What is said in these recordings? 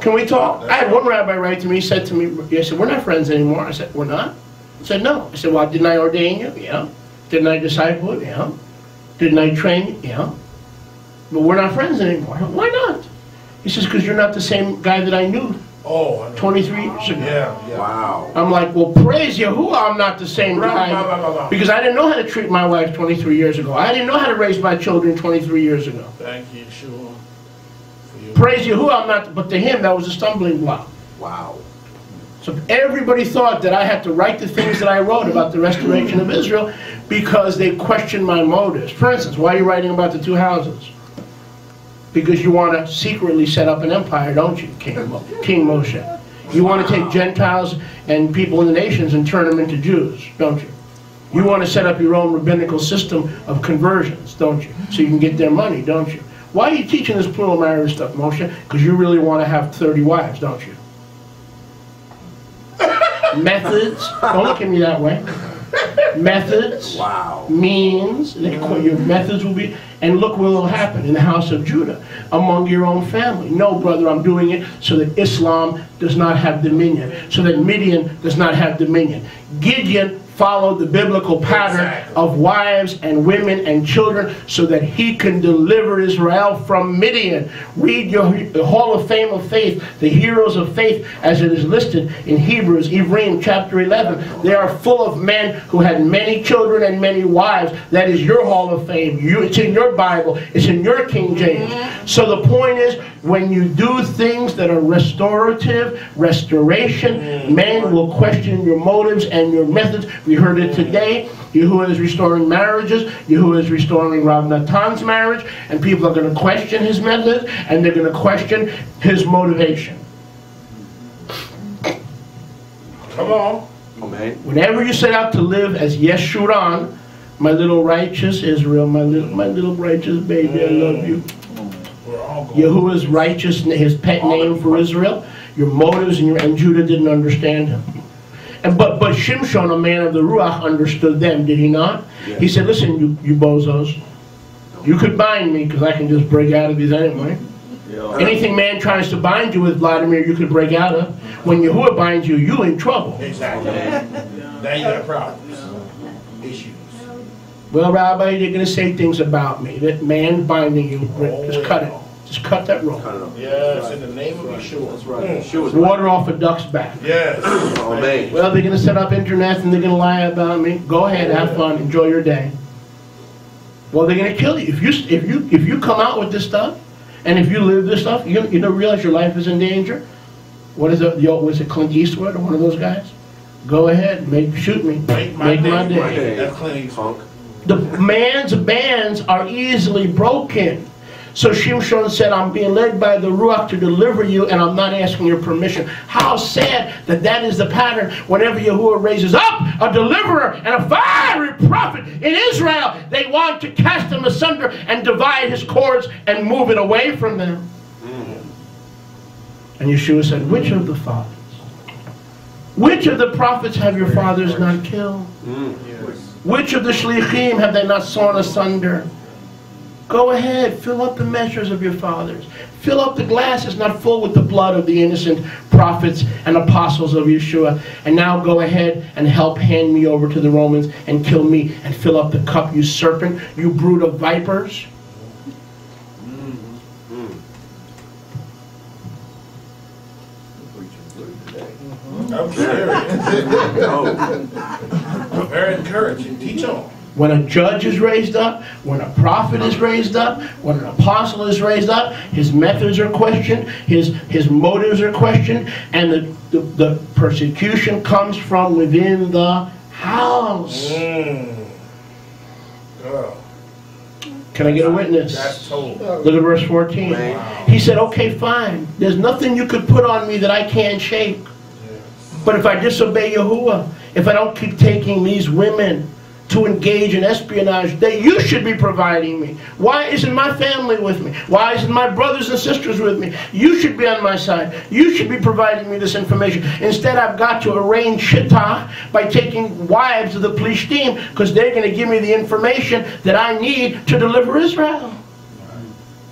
Can we talk? I had one rabbi write to me, he said to me, he said, we're not friends anymore. I said, we're not? He said, no. I said, well, didn't I ordain you? Yeah. Didn't I disciple you? Yeah. Didn't I train you? Yeah. But we're not friends anymore. Why not? He says, because you're not the same guy that I knew 23 years ago. Yeah. Wow. I'm like, well, praise Yahuwah, I'm not the same guy. Because I didn't know how to treat my wife 23 years ago. I didn't know how to raise my children 23 years ago. Thank you, sure. Praise Yahuwah, I'm not, but to him, that was a stumbling block. Wow. So everybody thought that I had to write the things that I wrote about the restoration of Israel because they questioned my motives. For instance, why are you writing about the two houses? Because you want to secretly set up an empire, don't you, King Moshe? You want to take Gentiles and people in the nations and turn them into Jews, don't you? You want to set up your own rabbinical system of conversions, don't you? So you can get their money, don't you? Why are you teaching this plural marriage stuff, Moshe? Because you really want to have 30 wives, don't you? Methods, don't look at me that way. Methods, means, your methods will be, and look what will happen in the house of Judah, among your own family. No, brother, I'm doing it so that Islam does not have dominion, so that Midian does not have dominion. Gideon followed the biblical pattern of wives and women and children so that he can deliver Israel from Midian. Read the Hall of Fame of Faith, the heroes of faith, as it is listed in Hebrews, Ivrim chapter 11. They are full of men who had many children and many wives. That is your Hall of Fame. It's in your Bible. It's in your King James. So the point is, when you do things that are restorative, restoration, men will question your motives and your methods. We heard it today. Yahuwah is restoring marriages. Yahuwah is restoring Rav Natan's marriage. And people are going to question his methods. And they're going to question his motivation. Come on. Amen. Whenever you set out to live as Yeshurun, my little righteous Israel, my little righteous baby, I love you. Yahuwah's righteous, his pet name for Israel, your motives and Judah didn't understand him. But Shimshon, a man of the Ruach, understood them, did he not? Yeah. He said, listen, you bozos, you could bind me because I can just break out of these anyway. Yeah. Anything man tries to bind you with, Vladimir, you could break out of. When Yahuwah binds you, you in trouble. Exactly. Now you got problems, issues. Well, Rabbi, they're going to say things about me. That man binding you, just cut it. Just cut that rope. Yes, in the name of Yeshua. That's right. Water off a duck's back. Yes. Well, they're going to set up internet and they're going to lie about me. Go ahead, have fun, enjoy your day. Well, they're going to kill you. If you come out with this stuff, and if you live this stuff, you don't realize your life is in danger. What is it? Was it Clint Eastwood or one of those guys? Go ahead, shoot me. Make my day. That's Clint Eastwood. The man's bands are easily broken. So Shimshon said, I'm being led by the Ruach to deliver you, and I'm not asking your permission. How sad that is the pattern whenever Yahuwah raises up a deliverer and a fiery prophet in Israel. They want to cast him asunder and divide his cords and move it away from them. And Yeshua said, which of the fathers? Which of the prophets have your fathers not killed? Which of the shlichim have they not sawn asunder? Go ahead, fill up the measures of your fathers. Fill up the glasses, not full with the blood of the innocent prophets and apostles of Yeshua. And now go ahead and help hand me over to the Romans and kill me and fill up the cup, you serpent, you brood of vipers. I'm serious. Very encouraging. Teach on. When a judge is raised up, when a prophet is raised up, when an apostle is raised up, his methods are questioned, his motives are questioned, and the persecution comes from within the house. Can I get a witness? That's total. Look at verse 14. Wow. He said, okay, fine. There's nothing you could put on me that I can't shake. But if I disobey Yahuwah, if I don't keep taking these women to engage in espionage, that you should be providing me. Why isn't my family with me? Why isn't my brothers and sisters with me? You should be on my side. You should be providing me this information. Instead, I've got to arrange shittah by taking wives of the Plishtim, because they're going to give me the information that I need to deliver Israel.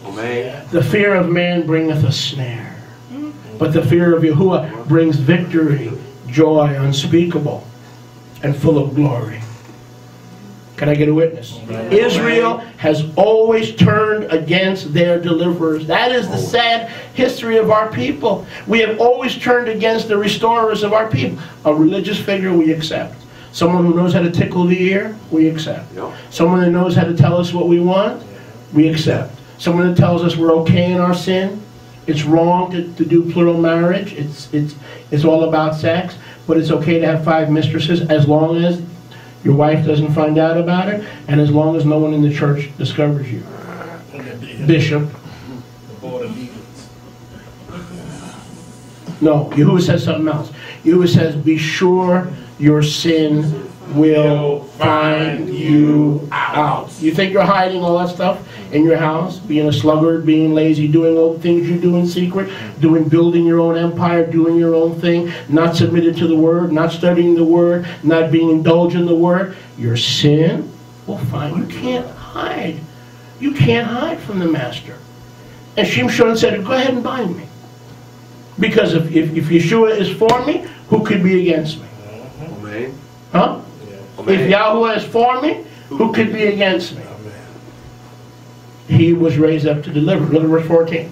Amen. The fear of man bringeth a snare. But the fear of Yahuwah brings victory, joy unspeakable, and full of glory. Can I get a witness? Israel has always turned against their deliverers. That is the sad history of our people. We have always turned against the restorers of our people. A religious figure we accept. Someone who knows how to tickle the ear, we accept. Someone that knows how to tell us what we want, we accept. Someone that tells us we're okay in our sin. It's wrong to do plural marriage. It's all about sex. But it's okay to have 5 mistresses as long as your wife doesn't find out about it, and as long as no one in the church discovers you. Bishop. No, Yahuwah says something else. Yahuwah says, be sure your sin will find you out. You think you're hiding all that stuff in your house? Being a sluggard, being lazy, doing all the things you do in secret, building your own empire, doing your own thing, not submitted to the Word, not studying the Word, not being indulged in the Word. Your sin will find you. You can't hide. You can't hide from the Master. And Shimshon said, go ahead and bind me. Because if Yeshua is for me, who could be against me? Huh? If Yahuwah is for me, who could be against me? He was raised up to deliver. Look at verse 14.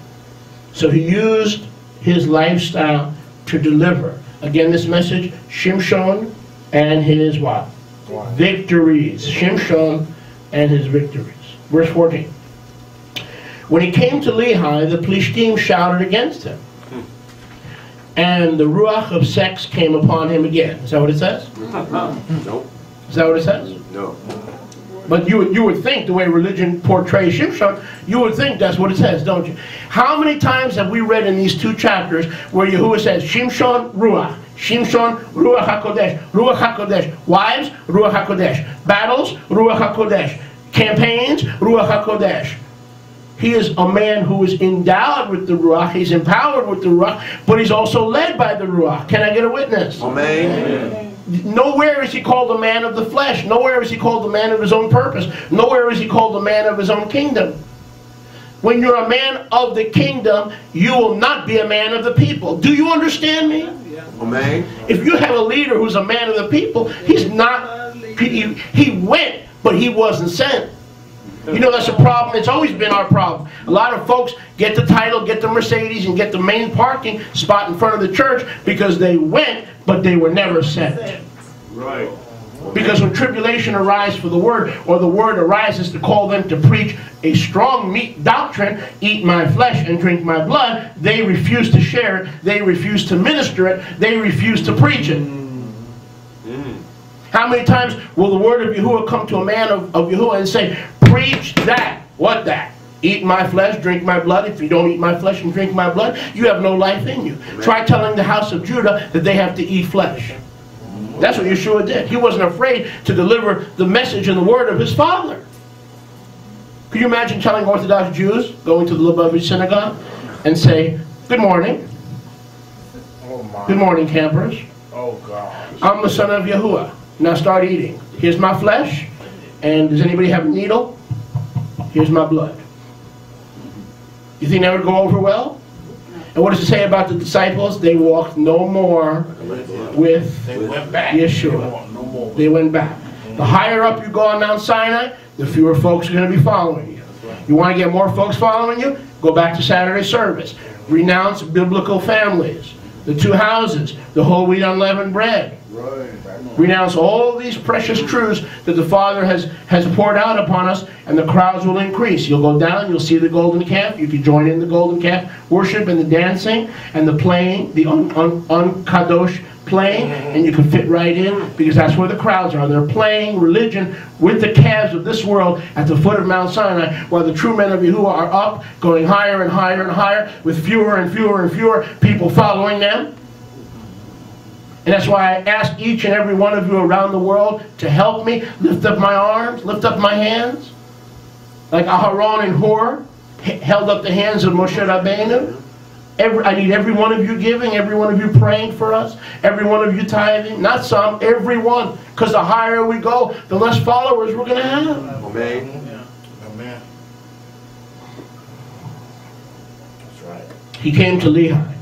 So he used his lifestyle to deliver. Again, this message, Shimshon and his what? Victories. Shimshon and his victories. Verse 14. When he came to Lehi, the Plishtim shouted against him. And the ruach of sex came upon him again. Is that what it says? No. Is that what it says? No. But you would think, the way religion portrays Shimshon, you would think that's what it says, don't you? How many times have we read in these 2 chapters where Yahuwah says, Shimshon, ruach, Shimshon, ruach hakodesh, ruach hakodesh, wives, ruach hakodesh, battles, ruach hakodesh, campaigns, ruach hakodesh. He is a man who is endowed with the Ruach. He's empowered with the Ruach, but he's also led by the Ruach. Can I get a witness? Amen. Nowhere is he called a man of the flesh. Nowhere is he called a man of his own purpose. Nowhere is he called a man of his own kingdom. When you're a man of the kingdom, you will not be a man of the people. Do you understand me? Amen. If you have a leader who's a man of the people, he's not, he went, but he wasn't sent. You know, that's a problem. It's always been our problem. A lot of folks get the title, get the Mercedes, and get the main parking spot in front of the church because they went, but they were never sent. Right. Because when tribulation arises for the Word, or the Word arises to call them to preach a strong meat doctrine, eat my flesh and drink my blood, they refuse to share it, they refuse to minister it, they refuse to preach it. How many times will the word of Yahuwah come to a man of Yahuwah and say, preach that? What that? Eat my flesh, drink my blood. If you don't eat my flesh and drink my blood, you have no life in you. Amen. Try telling the house of Judah that they have to eat flesh. That's what Yeshua did. He wasn't afraid to deliver the message and the word of his Father. Could you imagine telling Orthodox Jews, going to the Lubavitch synagogue, and say, good morning. Good morning, campers. Oh, God. I'm the son of Yahuwah. Now start eating. Here's my flesh. And does anybody have a needle? Here's my blood. You think that would go over well? And what does it say about the disciples? They walked no more with Yeshua. They went back. The higher up you go on Mount Sinai, the fewer folks are going to be following you. You want to get more folks following you? Go back to Saturday service. Renounce biblical families. The 2 houses. The whole wheat unleavened bread. Renounce all these precious truths that the Father has poured out upon us, and the crowds will increase. You'll go down, you'll see the golden calf. You can join in the golden calf worship and the dancing and the playing, the unkadosh playing, and you can fit right in because that's where the crowds are. They're playing religion with the calves of this world at the foot of Mount Sinai, while the true men of Yahuwah are up, going higher and higher and higher, with fewer and fewer and fewer people following them. And that's why I ask each and every one of you around the world to help me lift up my arms, lift up my hands. Like Aharon and Hur held up the hands of Moshe Rabbeinu. I need every one of you giving, every one of you praying for us, every one of you tithing. Not some, every one. Because the higher we go, the less followers we're going to have. Amen. Amen. That's right. He came to Lehi.